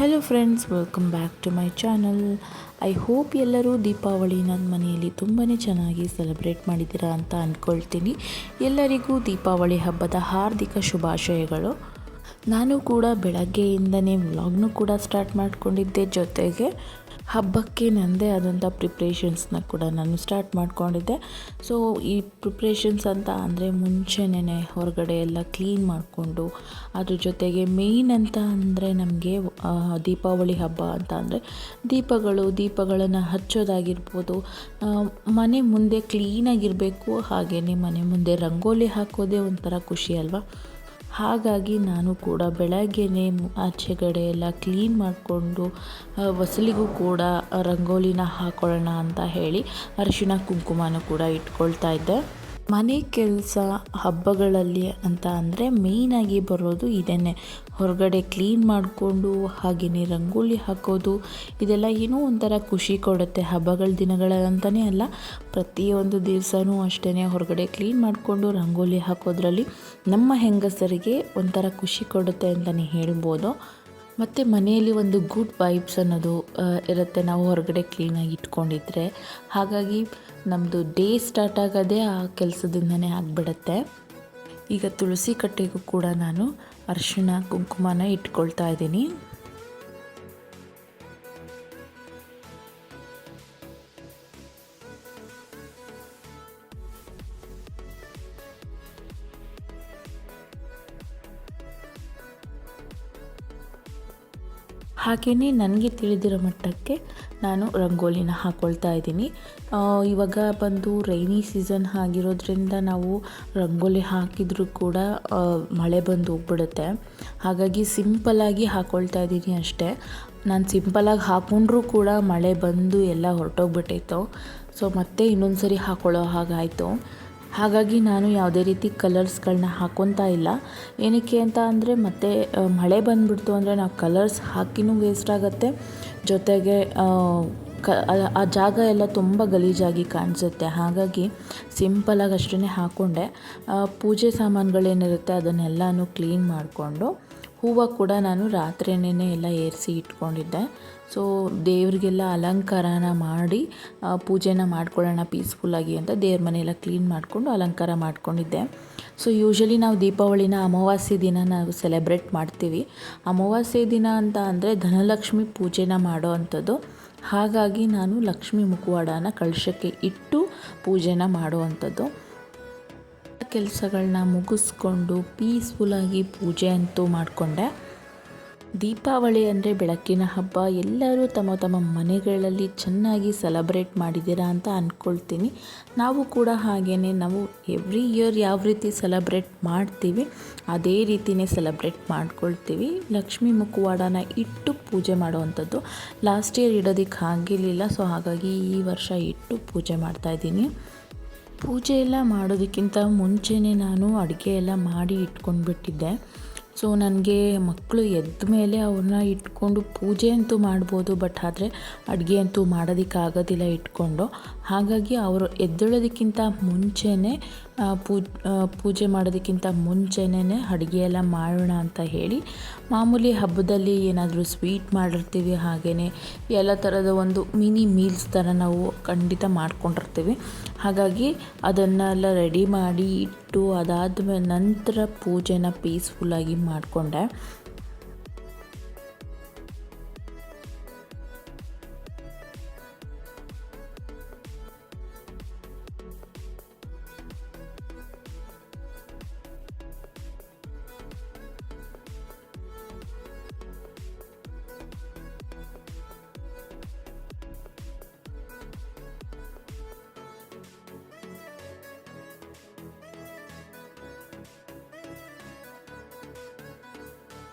Hello friends, welcome back to my channel. I hope ಎಲ್ಲರೂ ದೀಪಾವಳಿ ನನ್ನ ಮನೆಯಲ್ಲಿ ತುಂಬಾ ಚೆನ್ನಾಗಿ ಸೆಲೆಬ್ರೇಟ್ ಮಾಡಿದ್ದೀರಾ ಅಂತ ಅಂದ್ಕೊಳ್ತೀನಿ. ಎಲ್ಲರಿಗೂ ದೀಪಾವಳಿ ಹಬ್ಬದ ಹಾರ್ದಿಕ ಶುಭಾಶಯಗಳು. ನಾನು ಕೂಡ ಬೆಳಗ್ಗೆಯಿಂದನೇ ವ್ಲಾಗ್ನು ಕೂಡ ಸ್ಟಾರ್ಟ್ ಮಾಡಿಕೊಂಡಿದ್ದೆ. ಜೊತೆಗೆ ಹಬ್ಬಕ್ಕೆ ನನ್ನದೇ ಆದಂಥ ಪ್ರಿಪ್ರೇಷನ್ಸ್ನ ಕೂಡ ನಾನು ಸ್ಟಾರ್ಟ್ ಮಾಡಿಕೊಂಡಿದ್ದೆ. ಸೊ ಈ ಪ್ರಿಪ್ರೇಷನ್ಸ್ ಅಂತ ಅಂದರೆ ಮುಂಚೆನೇ ಹೊರಗಡೆ ಎಲ್ಲ ಕ್ಲೀನ್ ಮಾಡಿಕೊಂಡು, ಅದ್ರ ಜೊತೆಗೆ ಮೇಯ್ನ್ ಅಂತ ಅಂದರೆ ನಮಗೆ ದೀಪಾವಳಿ ಹಬ್ಬ ಅಂತ ಅಂದರೆ ದೀಪಗಳನ್ನು ಹಚ್ಚೋದಾಗಿರ್ಬೋದು, ಮನೆ ಮುಂದೆ ಕ್ಲೀನಾಗಿರಬೇಕು. ಹಾಗೆಯೇ ಮನೆ ಮುಂದೆ ರಂಗೋಲಿ ಹಾಕೋದೇ ಒಂಥರ ಖುಷಿ ಅಲ್ವಾ. ಹಾಗಾಗಿ ನಾನು ಕೂಡ ಬೆಳಗ್ಗೆನೇ ಆಚೆಗಡೆ ಎಲ್ಲ ಕ್ಲೀನ್ ಮಾಡಿಕೊಂಡು ಹೊಸಲಿಗೂ ಕೂಡ ರಂಗೋಲಿನ ಹಾಕೊಳ್ಳೋಣ ಅಂತ ಹೇಳಿ ಅರಿಶಿಣ ಕುಂಕುಮನೂ ಕೂಡ ಇಟ್ಕೊಳ್ತಾ ಇದ್ದೆ. ಮನೆ ಕೆಲಸ ಹಬ್ಬಗಳಲ್ಲಿ ಅಂತ ಅಂದರೆ ಮೇಯ್ನಾಗಿ ಬರೋದು ಇದನ್ನೇ, ಹೊರಗಡೆ ಕ್ಲೀನ್ ಮಾಡಿಕೊಂಡು ಹಾಗೆಯೇ ರಂಗೋಲಿ ಹಾಕೋದು. ಇದೆಲ್ಲ ಏನೋ ಒಂಥರ ಖುಷಿ ಕೊಡುತ್ತೆ. ಹಬ್ಬಗಳ ದಿನಗಳಂತಲೇ ಅಲ್ಲ, ಪ್ರತಿಯೊಂದು ದಿವಸವೂ ಅಷ್ಟೇ ಹೊರಗಡೆ ಕ್ಲೀನ್ ಮಾಡಿಕೊಂಡು ರಂಗೋಲಿ ಹಾಕೋದ್ರಲ್ಲಿ ನಮ್ಮ ಹೆಂಗಸರಿಗೆ ಒಂಥರ ಖುಷಿ ಕೊಡುತ್ತೆ ಅಂತಲೇ ಹೇಳ್ಬೋದು. ಮತ್ತು ಮನೆಯಲ್ಲಿ ಒಂದು ಗುಡ್ ವೈಬ್ಸ್ ಅನ್ನೋದು ಇರುತ್ತೆ ನಾವು ಹೊರಗಡೆ ಕ್ಲೀನಾಗಿ ಇಟ್ಕೊಂಡಿದ್ರೆ. ಹಾಗಾಗಿ ನಮ್ಮದು ಡೇ ಸ್ಟಾರ್ಟ್ ಆಗೋದೇ ಆ ಕೆಲಸದಿಂದನೇ ಆಗಿಬಿಡುತ್ತೆ. ಈಗ ತುಳಸಿ ಕಟ್ಟೆಗೂ ಕೂಡ ನಾನು ಅರಿಶಿಣ ಕುಂಕುಮನ ಇಟ್ಕೊಳ್ತಾ ಇದ್ದೀನಿ. ಹಾಗೆಯೇ ನನಗೆ ತಿಳಿದಿರೋ ಮಟ್ಟಕ್ಕೆ ನಾನು ರಂಗೋಲಿನ ಹಾಕ್ಕೊಳ್ತಾ ಇದ್ದೀನಿ. ಇವಾಗ ಬಂದು ರೈನಿ ಸೀಸನ್ ಆಗಿರೋದ್ರಿಂದ ನಾವು ರಂಗೋಲಿ ಹಾಕಿದರೂ ಕೂಡ ಮಳೆ ಬಂದು ಹೋಗ್ಬಿಡುತ್ತೆ. ಹಾಗಾಗಿ ಸಿಂಪಲ್ಲಾಗಿ ಹಾಕ್ಕೊಳ್ತಾ ಇದ್ದೀನಿ ಅಷ್ಟೇ. ನಾನು ಸಿಂಪಲ್ಲಾಗಿ ಹಾಕ್ಕೊಂಡ್ರೂ ಕೂಡ ಮಳೆ ಬಂದು ಎಲ್ಲ ಹೊರಟೋಗ್ಬಿಟ್ಟಿತ್ತು. ಸೊ ಮತ್ತೆ ಇನ್ನೊಂದು ಸರಿ ಹಾಕ್ಕೊಳ್ಳೋ ಹಾಗಾಯಿತು. ಹಾಗಾಗಿ ನಾನು ಯಾವುದೇ ರೀತಿ ಕಲರ್ಸ್ಗಳನ್ನ ಹಾಕ್ಕೊತಾ ಇಲ್ಲ. ಏನಕ್ಕೆ ಅಂತ ಅಂದರೆ ಮತ್ತೆ ಮಳೆ ಬಂದುಬಿಡ್ತು ಅಂದರೆ ನಾವು ಕಲರ್ಸ್ ಹಾಕಿನೂ ವೇಸ್ಟ್ ಆಗುತ್ತೆ. ಜೊತೆಗೆ ಆ ಜಾಗ ಎಲ್ಲ ತುಂಬ ಗಲೀಜಾಗಿ ಕಾಣಿಸುತ್ತೆ. ಹಾಗಾಗಿ ಸಿಂಪಲಾಗಿ ಅಷ್ಟೇ ಹಾಕ್ಕೊಂಡೆ. ಪೂಜೆ ಸಾಮಾನುಗಳೇನಿರುತ್ತೆ ಅದನ್ನೆಲ್ಲನೂ ಕ್ಲೀನ್ ಮಾಡಿಕೊಂಡು, ಹೂವು ಕೂಡ ನಾನು ರಾತ್ರಿಯೇ ಎಲ್ಲ ಏರಿಸಿ ಇಟ್ಕೊಂಡಿದ್ದೆ. ಸೊ ದೇವರಿಗೆಲ್ಲ ಅಲಂಕಾರನ ಮಾಡಿ ಪೂಜೆನ ಮಾಡ್ಕೊಳ್ಳೋಣ ಪೀಸ್ಫುಲ್ಲಾಗಿ ಅಂತ ದೇವ್ರ ಮನೆಯೆಲ್ಲ ಕ್ಲೀನ್ ಮಾಡಿಕೊಂಡು ಅಲಂಕಾರ ಮಾಡ್ಕೊಂಡಿದ್ದೆ. ಸೊ ಯೂಶ್ವಲಿ ನಾವು ದೀಪಾವಳಿನ ಅಮಾವಾಸ್ಯೆ ದಿನ ನಾವು ಸೆಲೆಬ್ರೇಟ್ ಮಾಡ್ತೀವಿ. ಅಮಾವಾಸ್ಯೆ ದಿನ ಅಂತ ಅಂದರೆ ಧನಲಕ್ಷ್ಮಿ ಪೂಜೆನ ಮಾಡೋ ಅಂಥದ್ದು. ಹಾಗಾಗಿ ನಾನು ಲಕ್ಷ್ಮೀ ಮುಖವಾಡನ ಕಳಶಕ್ಕೆ ಇಟ್ಟು ಪೂಜೆನ ಮಾಡೋ ಅಂಥದ್ದು. ಕೆಲಸಗಳನ್ನ ಮುಗಿಸ್ಕೊಂಡು ಪೀಸ್ಫುಲ್ಲಾಗಿ ಪೂಜೆ ಅಂತೂ ಮಾಡಿಕೊಂಡೆ. ದೀಪಾವಳಿ ಅಂದರೆ ಬೆಳಕಿನ ಹಬ್ಬ. ಎಲ್ಲರೂ ತಮ್ಮ ತಮ್ಮ ಮನೆಗಳಲ್ಲಿ ಚೆನ್ನಾಗಿ ಸೆಲೆಬ್ರೇಟ್ ಮಾಡಿದ್ದೀರಾ ಅಂತ ಅಂದ್ಕೊಳ್ತೀನಿ. ನಾವು ಕೂಡ ಹಾಗೆಯೇ ನಾವು ಎವ್ರಿ ಇಯರ್ ಯಾವ ರೀತಿ ಸೆಲೆಬ್ರೇಟ್ ಮಾಡ್ತೀವಿ ಅದೇ ರೀತಿಯೇ ಸೆಲೆಬ್ರೇಟ್ ಮಾಡ್ಕೊಳ್ತೀವಿ. ಲಕ್ಷ್ಮೀ ಮುಖವಾಡನ ಇಟ್ಟು ಪೂಜೆ ಮಾಡೋವಂಥದ್ದು. ಲಾಸ್ಟ್ ಇಯರ್ ಇಡೋದಕ್ಕೆ ಆಗಿರಲಿಲ್ಲ. ಸೊ ಹಾಗಾಗಿ ಈ ವರ್ಷ ಇಟ್ಟು ಪೂಜೆ ಮಾಡ್ತಾಯಿದ್ದೀನಿ. ಪೂಜೆ ಎಲ್ಲ ಮಾಡೋದಕ್ಕಿಂತ ಮುಂಚೆನೇ ನಾನು ಅಡುಗೆ ಎಲ್ಲ ಮಾಡಿ ಇಟ್ಕೊಂಡ್ಬಿಟ್ಟಿದ್ದೆ. ಸೊ ನನಗೆ ಮಕ್ಕಳು ಎದ್ದ ಮೇಲೆ ಅವ್ರನ್ನ ಇಟ್ಕೊಂಡು ಪೂಜೆ ಅಂತೂ ಮಾಡ್ಬೋದು, ಬಟ್ ಆದರೆ ಅಡುಗೆ ಅಂತೂ ಮಾಡೋದಕ್ಕಾಗೋದಿಲ್ಲ ಇಟ್ಕೊಂಡು. ಹಾಗಾಗಿ ಅವರು ಎದ್ದೇಳೋದಕ್ಕಿಂತ ಮುಂಚೆನೇ ಪೂಜೆ ಮಾಡೋದಕ್ಕಿಂತ ಮುಂಚೆನೇ ಅಡುಗೆ ಎಲ್ಲ ಮಾಡೋಣ ಅಂತ ಹೇಳಿ, ಮಾಮೂಲಿ ಹಬ್ಬದಲ್ಲಿ ಏನಾದರೂ ಸ್ವೀಟ್ ಮಾಡಿರ್ತೀವಿ, ಹಾಗೆಯೇ ಎಲ್ಲ ಥರದ ಒಂದು ಮಿನಿ ಮೀಲ್ಸ್ ಥರ ನಾವು ಖಂಡಿತ ಮಾಡ್ಕೊಂಡಿರ್ತೀವಿ. ಹಾಗಾಗಿ ಅದನ್ನೆಲ್ಲ ರೆಡಿ ಮಾಡಿ ಇಟ್ಟು ಅದಾದಮೇಲೆ ನಂತರ ಪೂಜೆನ ಪೀಸ್ಫುಲ್ಲಾಗಿ ಮಾಡಿಕೊಂಡೆ.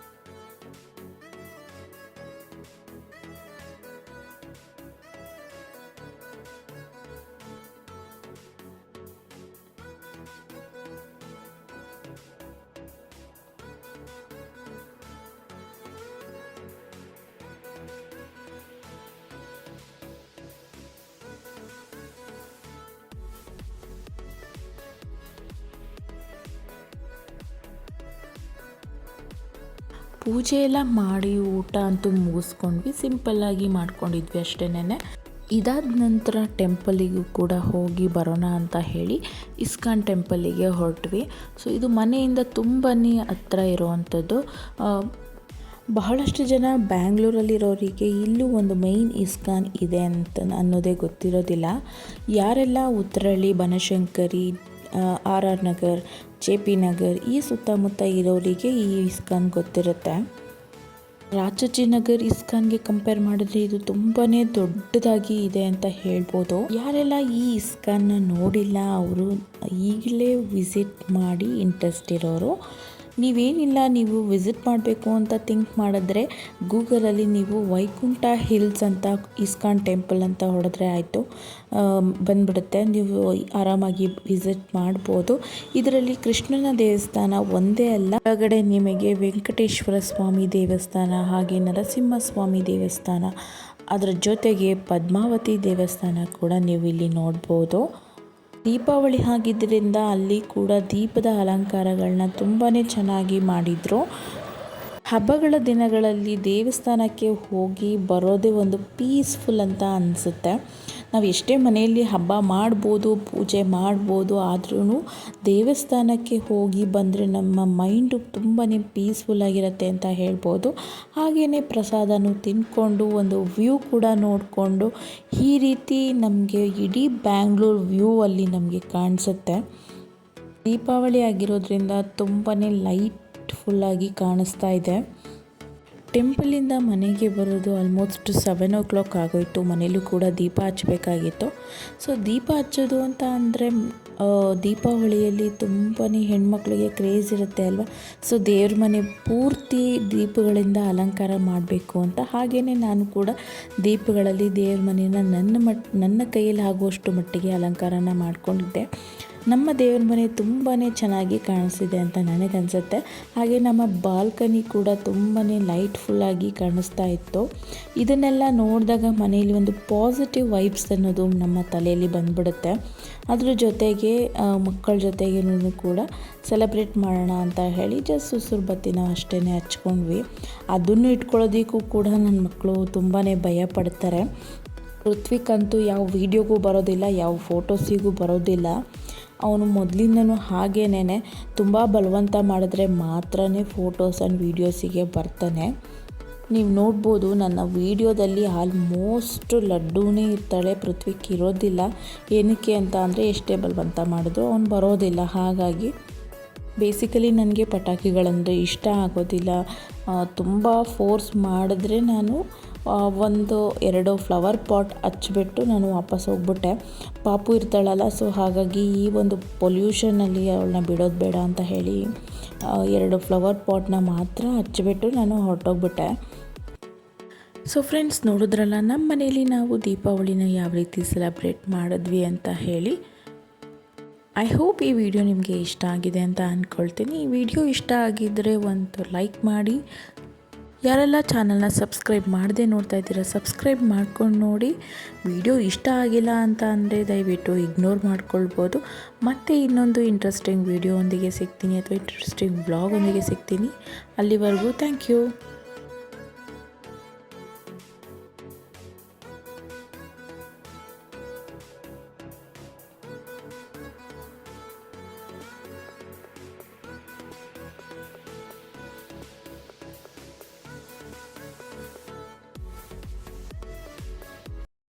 ಪೂಜೆ ಎಲ್ಲ ಮಾಡಿ ಊಟ ಅಂತೂ ಮುಗಿಸ್ಕೊಂಡ್ವಿ, ಸಿಂಪಲ್ಲಾಗಿ ಮಾಡ್ಕೊಂಡಿದ್ವಿ ಅಷ್ಟೇನೆ. ಇದಾದ ನಂತರ ಟೆಂಪಲಿಗೂ ಕೂಡ ಹೋಗಿ ಬರೋಣ ಅಂತ ಹೇಳಿ ಇಸ್ಕಾನ್ ಟೆಂಪಲಿಗೆ ಹೊರಟ್ವಿ. ಸೊ ಇದು ಮನೆಯಿಂದ ತುಂಬಾ ಹತ್ರ ಇರುವಂಥದ್ದು. ಬಹಳಷ್ಟು ಜನ ಬ್ಯಾಂಗ್ಳೂರಲ್ಲಿರೋರಿಗೆ ಇಲ್ಲೂ ಒಂದು ಮೈನ್ ಇಸ್ಕಾನ್ ಇದೆ ಅಂತ ಅನ್ನೋದೇ ಗೊತ್ತಿರೋದಿಲ್ಲ. ಯಾರೆಲ್ಲ ಉತ್ತರಹಳ್ಳಿ, ಬನಶಂಕರಿ, RR ನಗರ್, JP ನಗರ್ ಈ ಸುತ್ತಮುತ್ತ ಇರೋರಿಗೆ ಈ ಇಸ್ಕಾನ್ ಗೊತ್ತಿರುತ್ತೆ. ರಾಜಾಜಿನಗರ್ ಇಸ್ಕಾನ್ಗೆ ಕಂಪೇರ್ ಮಾಡಿದ್ರೆ ಇದು ತುಂಬಾ ದೊಡ್ಡದಾಗಿ ಇದೆ ಅಂತ ಹೇಳ್ಬೋದು. ಯಾರೆಲ್ಲ ಈ ಇಸ್ಕಾನ್ನ ನೋಡಿಲ್ಲ ಅವರು ಈಗಲೇ ವಿಸಿಟ್ ಮಾಡಿ ಇಂಟ್ರೆಸ್ಟ್ ಇರೋರು. ನೀವೇನಿಲ್ಲ, ನೀವು ವಿಸಿಟ್ ಮಾಡಬೇಕು ಅಂತ ಥಿಂಕ್ ಮಾಡಿದ್ರೆ ಗೂಗಲಲ್ಲಿ ನೀವು ವೈಕುಂಠ ಹಿಲ್ಸ್ ಅಂತ ಇಸ್ಕಾನ್ ಟೆಂಪಲ್ ಅಂತ ಹೊಡೆದ್ರೆ ಆಯಿತು, ಬಂದ್ಬಿಡುತ್ತೆ. ನೀವು ಆರಾಮಾಗಿ ವಿಸಿಟ್ ಮಾಡ್ಬೋದು. ಇದರಲ್ಲಿ ಕೃಷ್ಣನ ದೇವಸ್ಥಾನ ಒಂದೇ ಅಲ್ಲ, ಒಳಗಡೆ ನಿಮಗೆ ವೆಂಕಟೇಶ್ವರ ಸ್ವಾಮಿ ದೇವಸ್ಥಾನ, ಹಾಗೆ ನರಸಿಂಹಸ್ವಾಮಿ ದೇವಸ್ಥಾನ, ಅದರ ಜೊತೆಗೆ ಪದ್ಮಾವತಿ ದೇವಸ್ಥಾನ ಕೂಡ ನೀವು ಇಲ್ಲಿ ನೋಡ್ಬೋದು. ದೀಪಾವಳಿ ಆಗಿದ್ದರಿಂದ ಅಲ್ಲಿ ಕೂಡ ದೀಪದ ಅಲಂಕಾರಗಳನ್ನ ತುಂಬಾ ಚೆನ್ನಾಗಿ ಮಾಡಿದರು. ಹಬ್ಬಗಳ ದಿನಗಳಲ್ಲಿ ದೇವಸ್ಥಾನಕ್ಕೆ ಹೋಗಿ ಬರೋದೇ ಒಂದು ಪೀಸ್ಫುಲ್ ಅಂತ ಅನಿಸುತ್ತೆ. ನಾವು ಎಷ್ಟೇ ಮನೆಯಲ್ಲಿ ಹಬ್ಬ ಮಾಡ್ಬೋದು, ಪೂಜೆ ಮಾಡ್ಬೋದು, ಆದ್ರೂ ದೇವಸ್ಥಾನಕ್ಕೆ ಹೋಗಿ ಬಂದರೆ ನಮ್ಮ ಮೈಂಡು ತುಂಬಾ ಪೀಸ್ಫುಲ್ಲಾಗಿರುತ್ತೆ ಅಂತ ಹೇಳ್ಬೋದು. ಹಾಗೆಯೇ ಪ್ರಸಾದನೂ ತಿಂದ್ಕೊಂಡು ಒಂದು ವ್ಯೂ ಕೂಡ ನೋಡಿಕೊಂಡು ಈ ರೀತಿ ನಮಗೆ ಇಡೀ ಬ್ಯಾಂಗ್ಳೂರು ವ್ಯೂ ಅಲ್ಲಿ ನಮಗೆ ಕಾಣಿಸುತ್ತೆ. ದೀಪಾವಳಿ ಆಗಿರೋದ್ರಿಂದ ತುಂಬಾ ಲೈಟ್ಫುಲ್ಲಾಗಿ ಕಾಣಿಸ್ತಾ ಇದೆ. ಟೆಂಪಲಿಂದ ಮನೆಗೆ ಬರೋದು ಆಲ್ಮೋಸ್ಟ್ 7 o'clock ಆಗೋಯಿತು. ಮನೇಲೂ ಕೂಡ ದೀಪ ಹಚ್ಚಬೇಕಾಗಿತ್ತು. ಸೊ ದೀಪ ಹಚ್ಚೋದು ಅಂತ ಅಂದರೆ ದೀಪಾವಳಿಯಲ್ಲಿ ತುಂಬಾ ಹೆಣ್ಮಕ್ಳಿಗೆ ಕ್ರೇಜ್ ಇರುತ್ತೆ ಅಲ್ವಾ. ಸೊ ದೇವ್ರ ಮನೆ ಪೂರ್ತಿ ದೀಪಗಳಿಂದ ಅಲಂಕಾರ ಮಾಡಬೇಕು ಅಂತ, ಹಾಗೆಯೇ ನಾನು ಕೂಡ ದೀಪಗಳಲ್ಲಿ ದೇವ್ರ ಮನೆಯನ್ನು ನನ್ನ ಕೈಯಲ್ಲಿ ಆಗುವಷ್ಟು ಮಟ್ಟಿಗೆ ಅಲಂಕಾರನ ಮಾಡಿಕೊಂಡಿದ್ದೆ. ನಮ್ಮ ದೇವ್ರ ಮನೆ ತುಂಬಾ ಚೆನ್ನಾಗಿ ಕಾಣಿಸ್ತಿದೆ ಅಂತ ನನಗನ್ಸುತ್ತೆ. ಹಾಗೆ ನಮ್ಮ ಬಾಲ್ಕನಿ ಕೂಡ ತುಂಬಾ ಲೈಟ್ಫುಲ್ಲಾಗಿ ಕಾಣಿಸ್ತಾ ಇತ್ತು. ಇದನ್ನೆಲ್ಲ ನೋಡಿದಾಗ ಮನೆಯಲ್ಲಿ ಒಂದು ಪಾಸಿಟಿವ್ ವೈಬ್ಸ್ ಅನ್ನೋದು ನಮ್ಮ ತಲೆಯಲ್ಲಿ ಬಂದ್ಬಿಡುತ್ತೆ. ಅದ್ರ ಜೊತೆಗೆ ಮಕ್ಕಳ ಜೊತೆಗೇನೂ ಕೂಡ ಸೆಲೆಬ್ರೇಟ್ ಮಾಡೋಣ ಅಂತ ಹೇಳಿ ಜಸ್ಟ್ ಸುಸುರು ಬತ್ತಿನ ಅಷ್ಟೇ ಹಚ್ಕೊಂಡ್ವಿ. ಅದನ್ನು ಇಟ್ಕೊಳ್ಳೋದಕ್ಕೂ ಕೂಡ ನನ್ನ ಮಕ್ಕಳು ತುಂಬಾ ಭಯ ಪಡ್ತಾರೆ. ಋತ್ವಿಕ್ ಯಾವ ವೀಡಿಯೋಗೂ ಬರೋದಿಲ್ಲ, ಯಾವ ಫೋಟೋಸಿಗೂ ಬರೋದಿಲ್ಲ. ಅವನು ಮೊದಲಿಂದನೂ ಹಾಗೇನೇ ತುಂಬ ಬಲವಂತ ಮಾಡಿದ್ರೆ ಮಾತ್ರ ಫೋಟೋಸ್ ಆ್ಯಂಡ್ ವೀಡಿಯೋಸಿಗೆ ಬರ್ತಾನೆ. ನೀವು ನೋಡ್ಬೋದು ನನ್ನ ವೀಡಿಯೋದಲ್ಲಿ ಆಲ್ಮೋಸ್ಟ್ ಲಡ್ಡೂನೇ ಇರ್ತಾಳೆ, ಪೃಥ್ವಿಕ್ ಇರೋದಿಲ್ಲ. ಏನಕ್ಕೆ ಅಂತ ಅಂದರೆ ಎಷ್ಟೇ ಬಲವಂತ ಮಾಡಿದ್ರು ಅವನು ಬರೋದಿಲ್ಲ. ಹಾಗಾಗಿ ಬೇಸಿಕಲಿ ನನಗೆ ಪಟಾಕಿಗಳಂದರೆ ಇಷ್ಟ ಆಗೋದಿಲ್ಲ. ತುಂಬ ಫೋರ್ಸ್ ಮಾಡಿದ್ರೆ ನಾನು 1-2 ಫ್ಲವರ್ ಪಾಟ್ ಹಚ್ಬಿಟ್ಟು ನಾನು ವಾಪಸ್ ಹೋಗ್ಬಿಟ್ಟೆ. ಪಾಪು ಇರ್ತಾಳಲ್ಲ, ಸೊ ಹಾಗಾಗಿ ಈ ಒಂದು ಪೊಲ್ಯೂಷನಲ್ಲಿ ಅವಳನ್ನ ಬಿಡೋದು ಬೇಡ ಅಂತ ಹೇಳಿ 2 ಫ್ಲವರ್ ಪಾಟ್ನ ಮಾತ್ರ ಹಚ್ಚಿಬಿಟ್ಟು ನಾನು ಹೊರಟೋಗ್ಬಿಟ್ಟೆ. ಸೊ ಫ್ರೆಂಡ್ಸ್, ನೋಡಿದ್ರಲ್ಲ ನಮ್ಮ ಮನೇಲಿ ನಾವು ದೀಪಾವಳಿನ ಯಾವ ರೀತಿ ಸೆಲೆಬ್ರೇಟ್ ಮಾಡಿದ್ವಿ ಅಂತ ಹೇಳಿ. ಐ ಹೋಪ್ ಈ ವಿಡಿಯೋ ನಿಮಗೆ ಇಷ್ಟ ಆಗಿದೆ ಅಂತ ಅಂದ್ಕೊಳ್ತೀನಿ. ಈ ವಿಡಿಯೋ ಇಷ್ಟ ಆಗಿದ್ದರೆ ಒಂದು ಲೈಕ್ ಮಾಡಿ. ಯಾರೆಲ್ಲ ಚಾನಲ್ನ ಸಬ್ಸ್ಕ್ರೈಬ್ ಮಾಡದೆ ನೋಡ್ತಾ ಇದ್ದೀರಾ, ಸಬ್ಸ್ಕ್ರೈಬ್ ಮಾಡ್ಕೊಂಡು ನೋಡಿ. ವಿಡಿಯೋ ಇಷ್ಟ ಆಗಿಲ್ಲ ಅಂತ ಅಂದರೆ ದಯವಿಟ್ಟು ಇಗ್ನೋರ್ ಮಾಡ್ಕೊಳ್ಬೋದು. ಮತ್ತೆ ಇನ್ನೊಂದು ಇಂಟ್ರೆಸ್ಟಿಂಗ್ ವಿಡಿಯೋ ಒಂದಿಗೆ ಸಿಗ್ತೀನಿ ಅಥವಾ ಇಂಟ್ರೆಸ್ಟಿಂಗ್ ವ್ಲಾಗ್ ಒಂದಿಗೆ ಸಿಗ್ತೀನಿ. ಅಲ್ಲಿವರೆಗೂ ಥ್ಯಾಂಕ್ ಯು.